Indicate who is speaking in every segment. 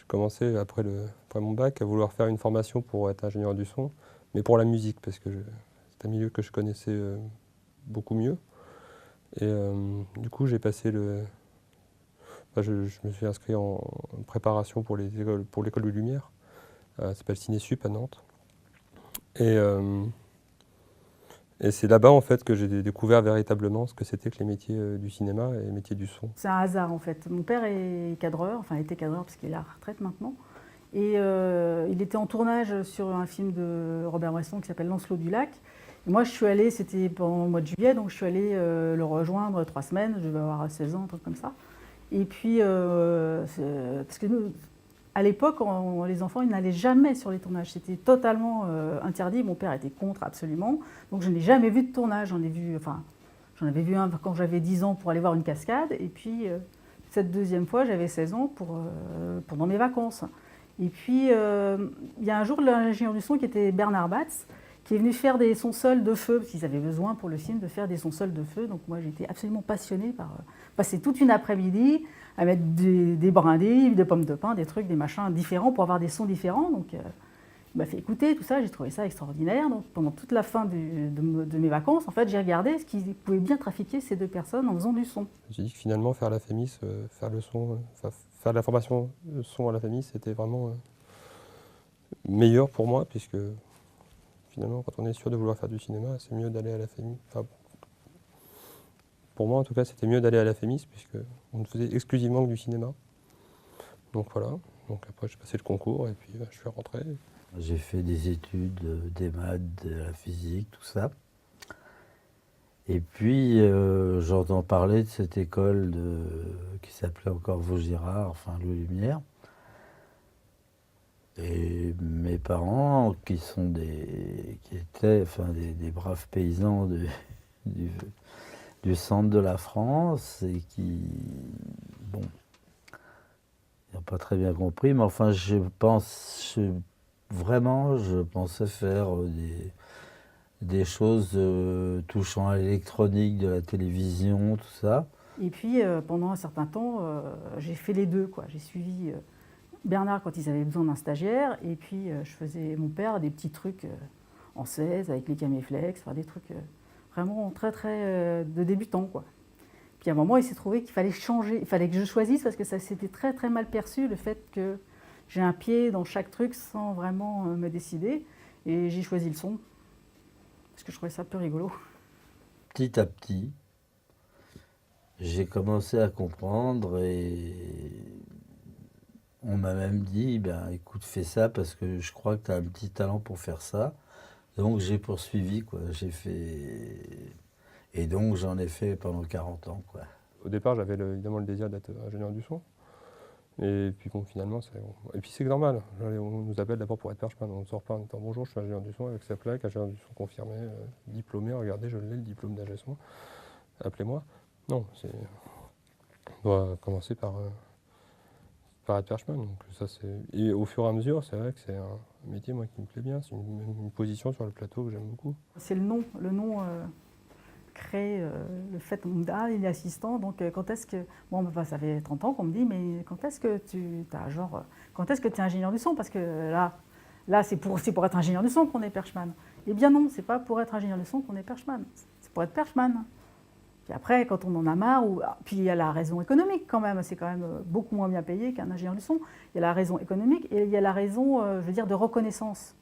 Speaker 1: j'ai commencé après mon bac à vouloir faire une formation pour être ingénieur du son, mais pour la musique, parce que c'est un milieu que je connaissais beaucoup mieux. Et du coup, j'ai passé je me suis inscrit en préparation pour l'école de Lumière. Ça s'appelle Cinésup à Nantes. Et, euh, et c'est là-bas en fait que j'ai découvert véritablement ce que c'était que les métiers du cinéma et les métiers du son.
Speaker 2: C'est un hasard en fait. Mon père est cadreur, enfin était cadreur parce qu'il est à la retraite maintenant. Et il était en tournage sur un film de Robert Bresson qui s'appelle Lancelot du Lac. Et moi je suis allée, c'était pendant le mois de juillet, donc je suis allée le rejoindre 3 semaines, je devais avoir 16 ans, un truc comme ça. Et puis, parce que nous, à l'époque, les enfants, ils n'allaient jamais sur les tournages. C'était totalement interdit. Mon père était contre absolument. Donc je n'ai jamais vu de tournage. J'en avais vu un quand j'avais 10 ans pour aller voir une cascade. Et puis, cette deuxième fois, j'avais 16 ans pendant mes vacances. Et puis, il y a un jour, l'ingénieur du son qui était Bernard Batz, qui est venu faire des sons seuls de feu, parce qu'ils avaient besoin pour le film de faire des sons seuls de feu. Donc moi, j'étais absolument passionnée par passer toute une après-midi à mettre des brindilles, des pommes de pin, des trucs, des machins différents pour avoir des sons différents. Donc il m'a fait écouter tout ça, j'ai trouvé ça extraordinaire. Donc pendant toute la fin de mes vacances, en fait, j'ai regardé ce qui pouvait bien trafiquer ces deux personnes en faisant du son.
Speaker 1: J'ai dit que finalement faire la FEMIS, faire le son, faire la formation de son à la FEMIS, c'était vraiment meilleur pour moi, puisque finalement, quand on est sûr de vouloir faire du cinéma, c'est mieux d'aller à la FEMIS. Enfin, pour moi, en tout cas, c'était mieux d'aller à la FEMIS, puisque on ne faisait exclusivement que du cinéma. Donc voilà. Donc après, j'ai passé le concours et puis je suis rentré.
Speaker 3: J'ai fait des études, des maths, de la physique, tout ça. Et puis, j'entends parler de cette école qui s'appelait encore Vaugirard, enfin le Lumière. Et mes parents, qui étaient enfin, des braves paysans du, du centre de la France et qui, bon, n'ont pas très bien compris, mais enfin, vraiment, je pensais faire des choses touchant à l'électronique, de la télévision, tout ça.
Speaker 2: Et puis pendant un certain temps, j'ai fait les deux, quoi. J'ai suivi Bernard quand ils avaient besoin d'un stagiaire, et puis je faisais mon père des petits trucs en 16 avec les caméflex, enfin, des trucs vraiment très très de débutants, quoi. Puis à un moment, il s'est trouvé qu'il fallait changer, il fallait que je choisisse parce que ça s'était très très mal perçu le fait que j'ai un pied dans chaque truc sans vraiment me décider. Et j'ai choisi le son parce que je trouvais ça peu rigolo.
Speaker 3: Petit à petit, j'ai commencé à comprendre et on m'a même dit, ben écoute, fais ça parce que je crois que tu as un petit talent pour faire ça. Donc j'ai poursuivi, quoi. J'ai fait... Et donc j'en ai fait pendant 40 ans, quoi.
Speaker 1: Au départ, j'avais évidemment le désir d'être ingénieur du son. Et puis bon, finalement, et puis c'est normal. On nous appelle d'abord pour être perchman. On ne sort pas en disant bonjour, je suis ingénieur du son avec sa plaque, ingénieur du son confirmé, diplômé. Regardez, je l'ai, le diplôme d'ingé son. Appelez-moi. Non, on doit commencer par être perchman. Donc ça, et au fur et à mesure, c'est vrai que c'est un métier moi qui me plaît bien. C'est une position sur le plateau que j'aime beaucoup.
Speaker 2: C'est le nom crée le fait qu'on me dit ah il est assistant, donc quand est-ce que bon bah, ça fait 30 ans qu'on me dit mais quand est-ce que tu as genre quand est-ce que tu es ingénieur du son parce que là c'est pour être ingénieur du son qu'on est perchman. Eh bien non, c'est pas pour être ingénieur du son qu'on est perchman, c'est pour être perchman. Puis après, quand on en a marre, puis il y a la raison économique quand même, c'est quand même beaucoup moins bien payé qu'un ingénieur du son. Il y a la raison économique et il y a la raison, je veux dire, de reconnaissance,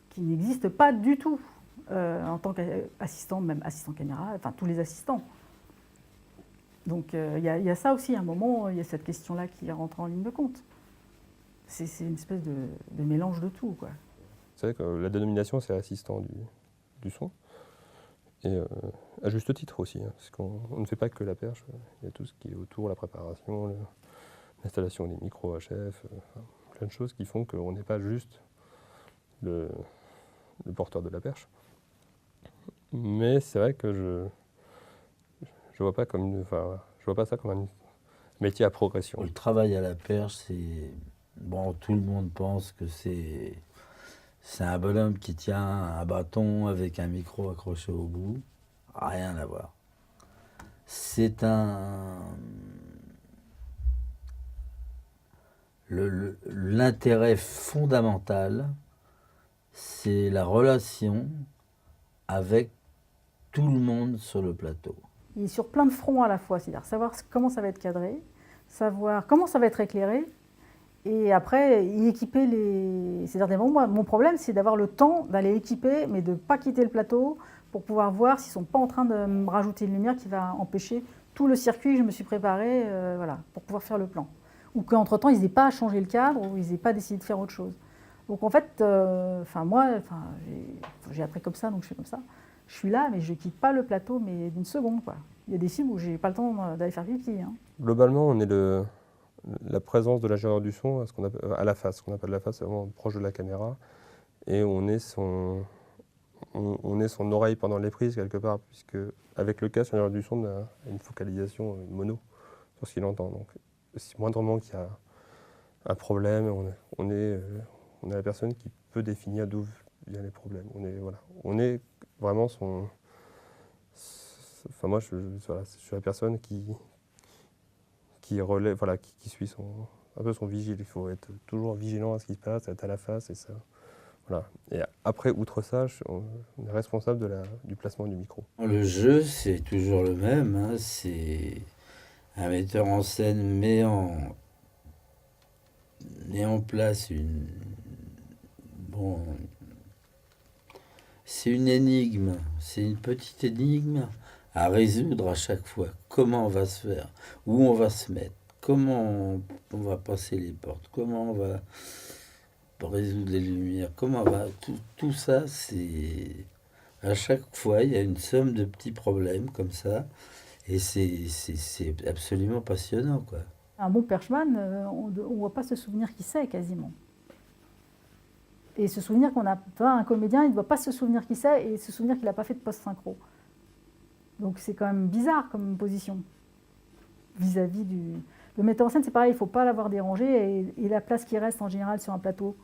Speaker 2: qui n'existe pas du tout en tant qu'assistant, même assistant caméra, enfin tous les assistants. Donc il y a ça aussi, à un moment, il y a cette question-là qui rentre en ligne de compte. C'est une espèce de mélange de tout, quoi.
Speaker 1: C'est vrai que la dénomination, c'est assistant du son. Et à juste titre aussi, hein, parce qu'on ne fait pas que la perche, il y a tout ce qui est autour, la préparation, l'installation des micros HF, plein de choses qui font qu'on n'est pas juste le porteur de la perche. Mais c'est vrai que je vois pas je vois pas ça comme un métier à progression.
Speaker 3: Le travail à la perche, c'est... Bon, tout le monde pense que c'est un bonhomme qui tient un bâton avec un micro accroché au bout. Rien à voir. C'est l'intérêt fondamental, c'est la relation avec tout le monde sur le plateau.
Speaker 2: Il est sur plein de fronts à la fois, c'est-à-dire savoir comment ça va être cadré, savoir comment ça va être éclairé, et après y équiper les... C'est-à-dire, moi, mon problème, c'est d'avoir le temps d'aller équiper, mais de ne pas quitter le plateau pour pouvoir voir s'ils ne sont pas en train de me rajouter une lumière qui va empêcher tout le circuit que je me suis préparé voilà, pour pouvoir faire le plan. Ou qu'entre-temps, ils n'aient pas changé le cadre, ou ils n'aient pas décidé de faire autre chose. Donc en fait, j'ai appris comme ça, donc je fais comme ça. Je suis là, mais je ne quitte pas le plateau, mais d'une seconde, quoi. Il y a des films où je n'ai pas le temps d'aller faire pipi. Hein.
Speaker 1: Globalement, on est la présence de l'ingénieur du son à la face. Ce qu'on appelle la face, c'est vraiment proche de la caméra. Et on est son oreille pendant les prises, quelque part, puisque avec le casque, l'ingénieur du son a une focalisation mono sur ce qu'il entend. Donc, si moindrement qu'il y a un problème, on est la personne qui peut définir d'où viennent les problèmes. On est vraiment son... Enfin, moi, je suis la personne qui relève, voilà, qui suit un peu son vigile. Il faut être toujours vigilant à ce qui se passe, être à la face et ça. Voilà. Et après, outre ça, on est responsable du placement du micro.
Speaker 3: Le jeu, c'est toujours le même. Hein. C'est un metteur en scène met en place une... Bon, c'est une énigme. C'est une petite énigme à résoudre à chaque fois. Comment on va se faire? Où on va se mettre? Comment on va passer les portes? Comment on va résoudre les lumières? Comment on va... Tout ça, c'est... À chaque fois, il y a une somme de petits problèmes comme ça. Et c'est absolument passionnant, quoi.
Speaker 2: Un bon perchman, on ne va pas se souvenir qui c'est, quasiment. Et se souvenir qu'on a... un comédien, il ne doit pas se souvenir qui c'est et se souvenir qu'il n'a pas fait de post-synchro. Donc c'est quand même bizarre comme position vis-à-vis du... Le metteur en scène, c'est pareil, il ne faut pas l'avoir dérangé et la place qui reste en général sur un plateau,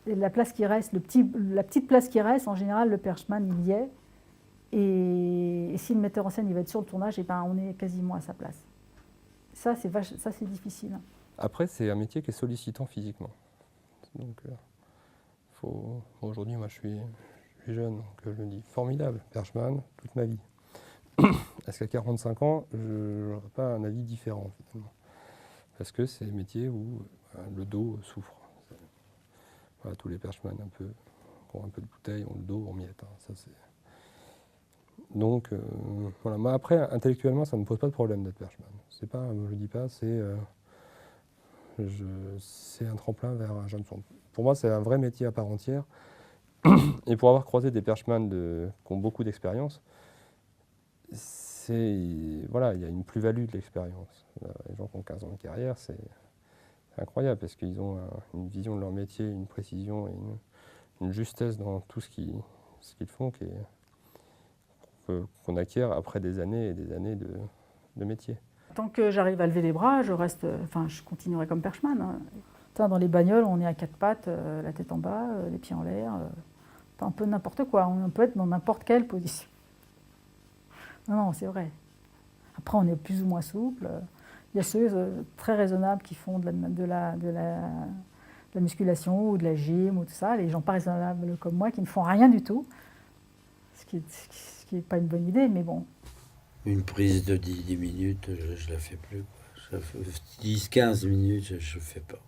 Speaker 2: et la place qui reste, la petite place qui reste, en général, le perchman, il y est. Et si le metteur en scène il va être sur le tournage, et ben, on est quasiment à sa place. Ça, c'est difficile.
Speaker 1: Après, c'est un métier qui est sollicitant physiquement. Donc, aujourd'hui, moi, je suis jeune, donc je me dis formidable, perchman, toute ma vie. Est-ce qu'à 45 ans, je n'aurai pas un avis différent, finalement? Parce que c'est un métier où le dos souffre. Voilà, tous les perchman qui ont un peu de bouteille ont le dos en miettes. Hein. Ça, c'est... Donc, voilà. Mais après, intellectuellement, ça ne me pose pas de problème d'être perchman. C'est pas, je ne dis pas, c'est un tremplin vers un jeune son. Pour moi, c'est un vrai métier à part entière. Et pour avoir croisé des perchman qui ont beaucoup d'expérience, voilà, il y a une plus-value de l'expérience. Les gens qui ont 15 ans de carrière, c'est incroyable parce qu'ils ont une vision de leur métier, une précision et une justesse dans tout ce qu'ils font qu'on acquiert après des années et des années de métier.
Speaker 2: Tant que j'arrive à lever les bras, je continuerai comme perchman. Hein. Dans les bagnoles, on est à quatre pattes, la tête en bas, les pieds en l'air, un peu n'importe quoi. On peut être dans n'importe quelle position. Non, c'est vrai. Après, on est plus ou moins souple. Il y a ceux très raisonnables qui font de la musculation ou de la gym ou tout ça. Les gens pas raisonnables comme moi qui ne font rien du tout. Ce qui n'est pas une bonne idée, mais bon.
Speaker 3: Une prise de 10 minutes, je ne la fais plus. 10-15 minutes, je ne fais pas.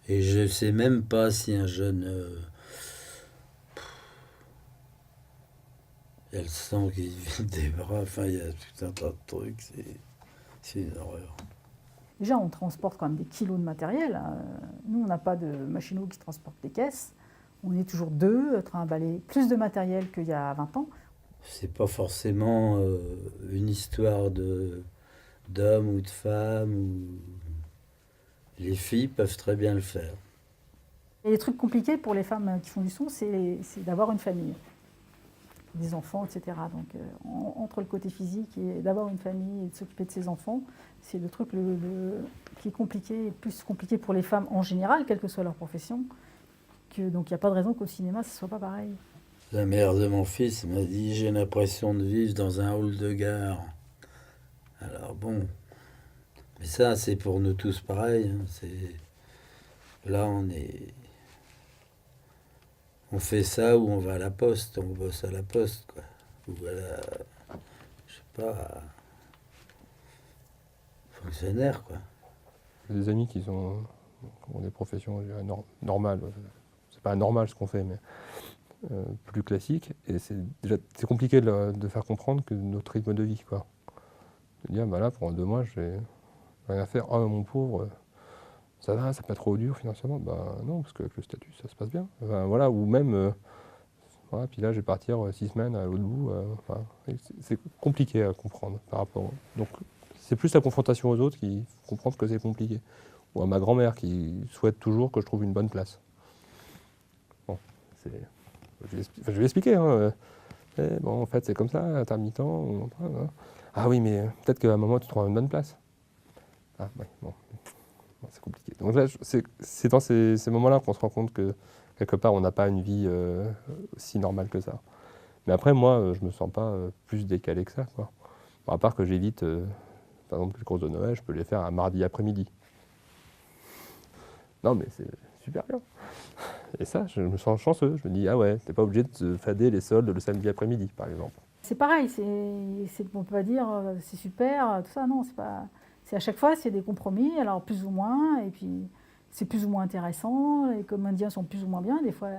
Speaker 3: Et je ne sais même pas si un jeune... il y a le sang qui vient des bras, enfin, il y a tout un tas de trucs, c'est une horreur.
Speaker 2: Déjà, on transporte quand même des kilos de matériel. Nous, on n'a pas de machinot qui transporte des caisses. On est toujours deux, à trimballer plus de matériel qu'il y a 20 ans.
Speaker 3: C'est pas forcément une histoire d'homme ou de femme. Les filles peuvent très bien le faire.
Speaker 2: Et les trucs compliqués pour les femmes qui font du son, c'est d'avoir une famille, des enfants, etc. Donc, entre le côté physique et d'avoir une famille et de s'occuper de ses enfants, c'est le truc qui est compliqué, plus compliqué pour les femmes en général, quelle que soit leur profession. Donc, il n'y a pas de raison qu'au cinéma, ce ne soit pas pareil.
Speaker 3: La mère de mon fils m'a dit « J'ai l'impression de vivre dans un hall de gare ». Alors bon, Mais ça, c'est pour nous tous pareil. Hein. Là, on fait ça ou on va à la poste, on bosse à la poste, quoi. Ou à la, je sais pas, fonctionnaire, quoi.
Speaker 1: J'ai des amis qui ont des professions, je dirais, normales. C'est pas normal ce qu'on fait, mais plus classiques. Et c'est compliqué de faire comprendre que notre rythme de vie, quoi. De dire, bah là, pendant 2 mois, je vais rien faire. Oh, mon pauvre, ça va, c'est pas trop dur financièrement. Bah non, parce qu'avec le statut, ça se passe bien. Enfin, voilà, ou même, voilà, puis là, je vais partir 6 semaines à l'autre bout. Enfin, c'est compliqué à comprendre par rapport. Donc, c'est plus la confrontation aux autres qui comprennent que c'est compliqué. Ou à ma grand-mère qui souhaite toujours que je trouve une bonne place. Bon, je vais expliquer. Hein. Bon, en fait, c'est comme ça, intermittent. Ah oui, mais peut-être qu'à un moment, tu trouveras une bonne place. Ah oui, bon. Bon, c'est compliqué. Donc là, c'est dans ces moments-là qu'on se rend compte que, quelque part, on n'a pas une vie aussi normale que ça. Mais après, moi, je me sens pas plus décalé que ça, quoi. Bon, à part que j'évite, par exemple, les courses de Noël, je peux les faire un mardi après-midi. Non, mais c'est super bien. Et ça, je me sens chanceux. Je me dis, ah ouais, t'es pas obligé de te fader les soldes le samedi après-midi, par exemple.
Speaker 2: C'est pareil, on peut pas dire c'est super, tout ça, non, c'est pas. C'est à chaque fois, c'est des compromis, alors plus ou moins, et puis c'est plus ou moins intéressant, les comédiens sont plus ou moins bien, des fois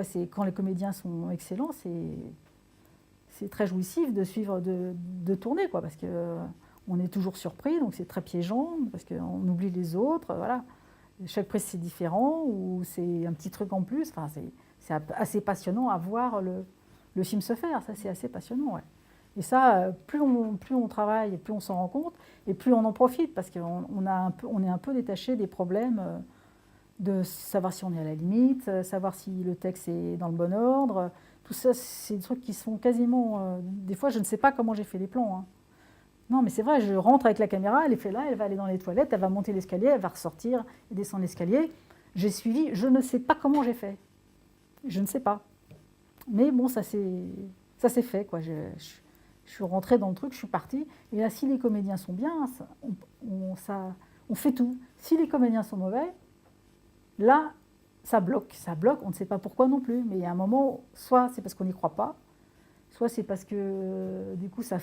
Speaker 2: c'est quand les comédiens sont excellents, c'est très jouissif de suivre, de tourner, quoi, parce que on est toujours surpris, donc c'est très piégeant, parce qu'on oublie les autres, voilà. Chaque prise c'est différent, ou c'est un petit truc en plus, enfin, c'est assez passionnant à voir le film se faire, ça c'est assez passionnant, ouais. Et ça, plus on travaille, plus on s'en rend compte, et plus on en profite, parce on est un peu détaché des problèmes, de savoir si on est à la limite, savoir si le texte est dans le bon ordre. Tout ça, c'est des trucs qui sont quasiment... des fois, je ne sais pas comment j'ai fait les plans. Hein. Non, mais c'est vrai, je rentre avec la caméra, elle est fait là, elle va aller dans les toilettes, elle va monter l'escalier, elle va ressortir et descendre l'escalier. J'ai suivi, je ne sais pas comment j'ai fait. Je ne sais pas. Mais bon, ça s'est fait, quoi. Je suis rentrée dans le truc, je suis partie. Et là, si les comédiens sont bien, on fait tout. Si les comédiens sont mauvais, là, ça bloque, on ne sait pas pourquoi non plus. Mais il y a un moment, soit c'est parce qu'on n'y croit pas, soit c'est parce que du coup, ça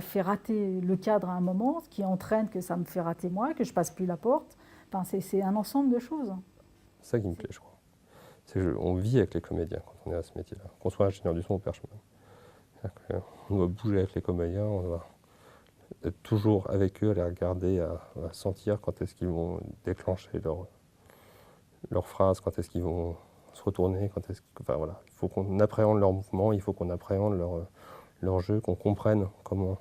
Speaker 2: fait rater le cadre à un moment, ce qui entraîne que ça me fait rater moi, que je passe plus la porte. Enfin, c'est un ensemble de choses.
Speaker 1: C'est ça qui me plaît, je crois. On vit avec les comédiens quand on est à ce métier-là, qu'on soit ingénieur du son ou perchman. On doit bouger avec les comédiens, on doit être toujours avec eux, à les regarder, à sentir quand est-ce qu'ils vont déclencher leur phrase, quand est-ce qu'ils vont se retourner, enfin voilà, il faut qu'on appréhende leurs mouvements, il faut qu'on appréhende leur jeu, qu'on comprenne comment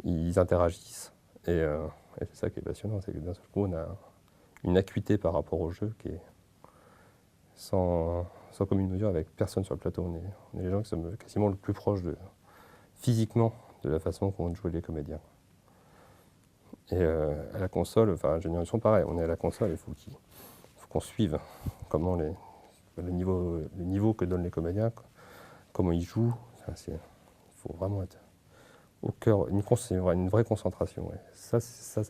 Speaker 1: ils interagissent. Et c'est ça qui est passionnant, c'est que d'un seul coup, on a une acuité par rapport au jeu qui est sans commune mesure avec personne sur le plateau. On est les gens qui sommes quasiment le plus proches physiquement de la façon qu'ont joué les comédiens. Et à la console, enfin, ingénieur du son, pareil, on est à la console, il faut qu'on suive comment le niveau que donnent les comédiens, comment ils jouent. Enfin, il faut vraiment être au cœur, une vraie concentration. Ouais. Ça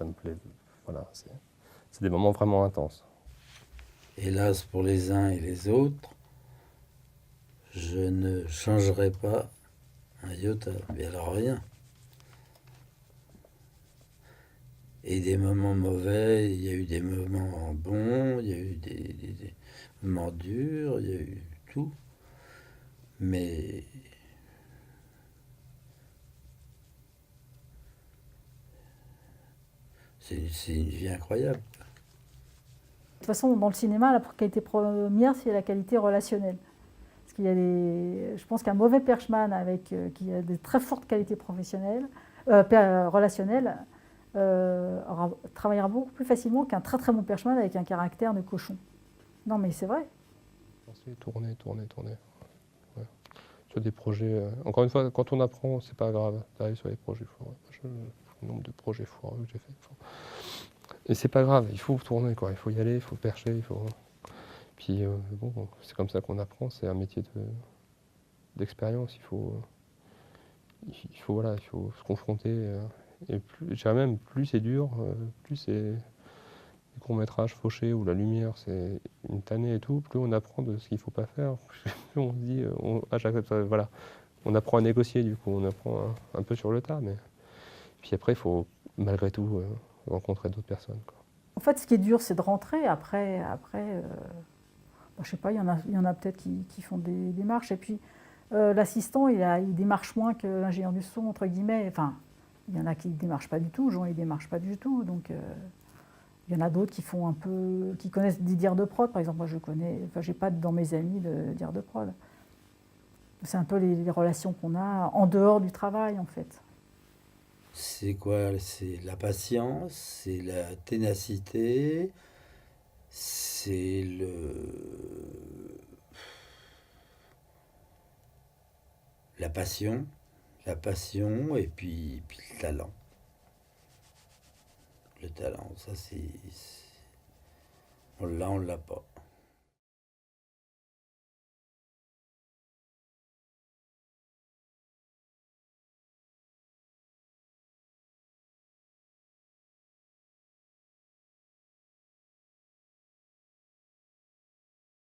Speaker 1: me plaît. Voilà, c'est des moments vraiment intenses.
Speaker 3: Hélas pour les uns et les autres, je ne changerai pas un iota, mais alors rien. Et des moments mauvais, il y a eu des moments bons, il y a eu des moments durs, il y a eu tout. Mais c'est une vie incroyable.
Speaker 2: De toute façon, dans le cinéma, la qualité première, c'est la qualité relationnelle. Parce qu'il y a je pense qu'un mauvais perchman qui a de très fortes qualités professionnelles, relationnelles, travaillera beaucoup plus facilement qu'un très très bon perchman avec un caractère de cochon. Non, mais c'est vrai.
Speaker 1: Tourner. Ouais. Sur des projets. Encore une fois, quand on apprend, c'est pas grave. T'arrives sur les projets foireux. Le nombre de projets foireux que j'ai fait. Et c'est pas grave, il faut tourner, quoi. Il faut y aller, il faut percher, il faut. Puis bon, c'est comme ça qu'on apprend. C'est un métier d'expérience. Il faut se confronter. Et plus, je dirais même, plus c'est dur, plus c'est des courts-métrages fauchés où la lumière c'est une tannée et tout, plus on apprend de ce qu'il ne faut pas faire, plus on se dit, j'accepte, voilà. On apprend à négocier du coup, on apprend un peu sur le tas, mais puis après il faut malgré tout rencontrer d'autres personnes, quoi.
Speaker 2: En fait, ce qui est dur, c'est de rentrer. Bon, je sais pas, il y en a peut-être qui font des démarches. Et puis, l'assistant, il démarche moins que l'ingénieur du son, entre guillemets. Enfin, il y en a qui ne démarchent pas du tout, Jean, il ne démarche pas du tout. Donc, il y en a d'autres qui font un peu, qui connaissent des dires de prod. Par exemple, moi, j'ai pas dans mes amis de dires de prod. C'est un peu les relations qu'on a en dehors du travail, en fait.
Speaker 3: C'est quoi? C'est la patience, c'est la ténacité, c'est la passion et puis le talent. Le talent, ça là on l'a pas.